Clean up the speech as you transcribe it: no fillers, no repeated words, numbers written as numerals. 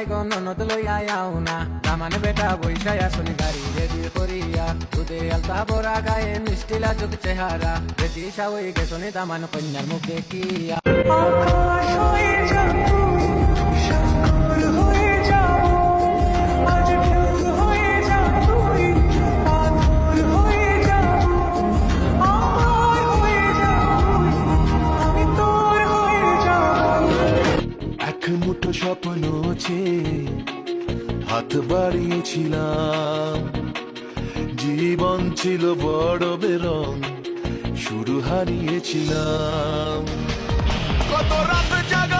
গো ননদ লইয়া আও না দামান বেটা বৈশায়া শুনি গাড়ি রেডি করিয়া দুধে আলতা বড়া গায়ে মিষ্টি লাজুক চেহারা বেটি সাউই গেছনি দামান কন্যার মুখ দেখিয়া আকাশ হয়ে যাবো, সাগর হয়ে যাবো, আজ ঢেউ হয়ে যাবো, পাথর হয়ে যাবো, আমার হয়ে যাবো, আমি তোর হয়ে যাবো। এক মুঠো স্বপ্ন হাত বাড়িয়েছিলাম, জীবন ছিল বড় বেরং, শুরু হারিয়েছিলাম। কত রাত জাগা